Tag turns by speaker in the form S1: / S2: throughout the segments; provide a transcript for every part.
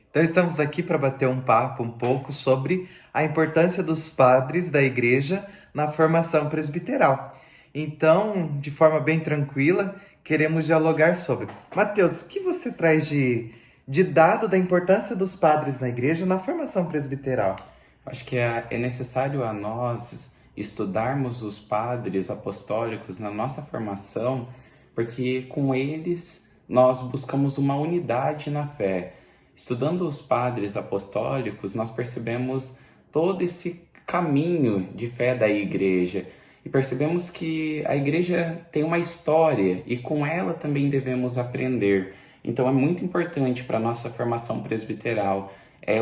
S1: Então, estamos aqui para bater um papo um pouco sobre a importância dos padres da igreja na formação presbiteral. Então, de forma bem tranquila, queremos dialogar sobre. Mateus, o que você traz de dado da importância dos padres na igreja na formação presbiteral?
S2: Acho que é necessário a nós estudarmos os padres apostólicos na nossa formação, porque com eles nós buscamos uma unidade na fé. Estudando os padres apostólicos, nós percebemos todo esse caminho de fé da igreja e percebemos que a igreja tem uma história e com ela também devemos aprender. Então é muito importante para a nossa formação presbiteral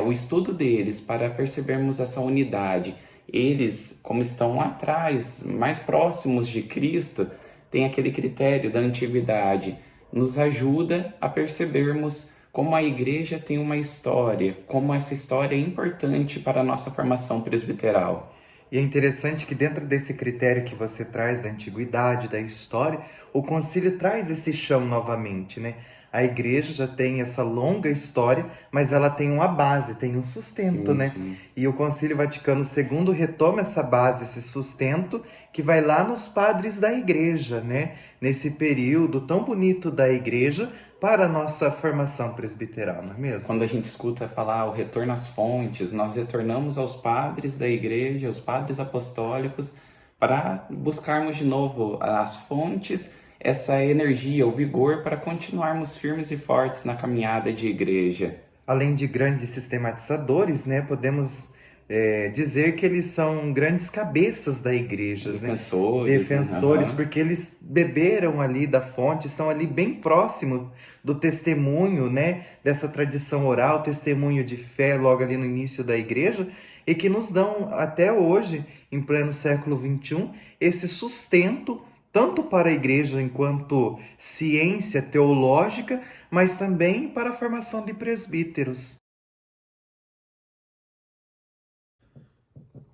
S2: o estudo deles para percebermos essa unidade. Eles, como estão lá atrás, mais próximos de Cristo, têm aquele critério da antiguidade, nos ajuda a percebermos como a igreja tem uma história, como essa história é importante para a nossa formação presbiteral.
S1: E é interessante que dentro desse critério que você traz da antiguidade, da história, o concílio traz esse chão novamente, né? A igreja já tem essa longa história, mas ela tem uma base, tem um sustento,
S2: Sim,
S1: né?
S2: sim.
S1: E o Concílio Vaticano II retoma essa base, esse sustento, que vai lá nos padres da igreja, né? Nesse período tão bonito da igreja para a nossa formação presbiteral, não é mesmo?
S2: Quando a gente escuta falar o retorno às fontes, nós retornamos aos padres da igreja, aos padres apostólicos, para buscarmos de novo as fontes, essa energia, o vigor para continuarmos firmes e fortes na caminhada de igreja.
S1: Além de grandes sistematizadores, né, podemos dizer que eles são grandes cabeças da igreja, né?
S2: Defensores, né?
S1: Defensores,
S2: Aham.
S1: porque eles beberam ali da fonte, estão ali bem próximo do testemunho, né, dessa tradição oral, testemunho de fé logo ali no início da igreja, e que nos dão até hoje, em pleno século XXI, esse sustento tanto para a igreja enquanto ciência teológica, mas também para a formação de presbíteros.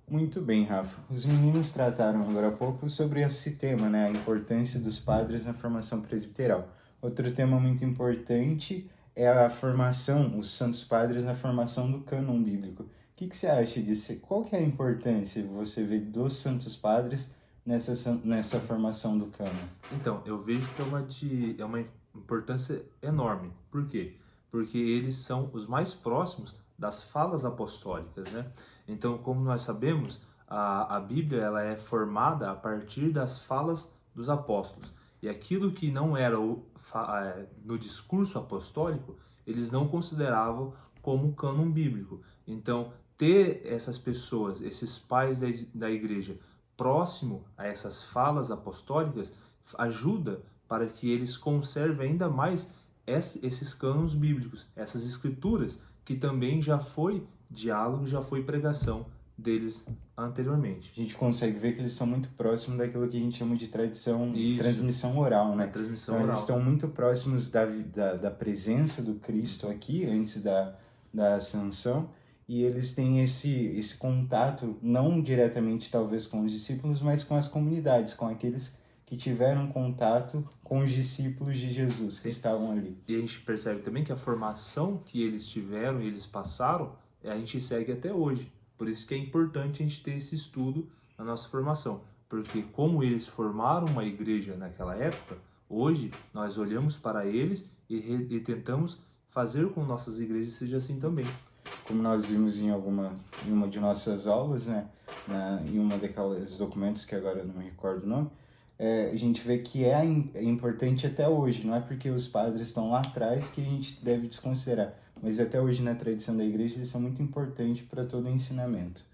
S3: Muito bem, Rafa. Os meninos trataram agora há pouco sobre esse tema, né? A importância dos padres na formação presbiteral. Outro tema muito importante é a formação, os santos padres na formação do cânon bíblico. O que você acha disso? Qual que é a importância, você vê, dos santos padres nessa formação do cânon?
S4: Então, eu vejo que é uma importância enorme. Por quê? Porque eles são os mais próximos das falas apostólicas, né? Então, como nós sabemos, a Bíblia ela é formada a partir das falas dos apóstolos. E aquilo que não era no discurso apostólico, eles não consideravam como cânon bíblico. Então, ter essas pessoas, esses pais da igreja, próximo a essas falas apostólicas, ajuda para que eles conservem ainda mais esses cânones bíblicos, essas escrituras, que também já foi diálogo, já foi pregação deles anteriormente.
S3: A gente consegue ver que eles estão muito próximos daquilo que a gente chama de
S4: Isso,
S3: transmissão oral, né?
S4: a transmissão
S3: Então,
S4: oral.
S3: eles estão muito próximos da presença do Cristo aqui, antes da ascensão, e eles têm esse contato, não diretamente talvez com os discípulos, mas com as comunidades, com aqueles que tiveram contato com os discípulos de Jesus que estavam ali.
S4: E a gente percebe também que a formação que eles tiveram e eles passaram, a gente segue até hoje. Por isso que é importante a gente ter esse estudo na nossa formação. Porque como eles formaram uma igreja naquela época, hoje nós olhamos para eles e tentamos fazer com que nossas igrejas seja assim também.
S3: Como nós vimos em uma de nossas aulas, né, em uma daqueles documentos que agora eu não me recordo o nome, a gente vê que é importante até hoje. Não é porque os padres estão lá atrás que a gente deve desconsiderar, mas até hoje na tradição da igreja eles são muito importantes para todo o ensinamento.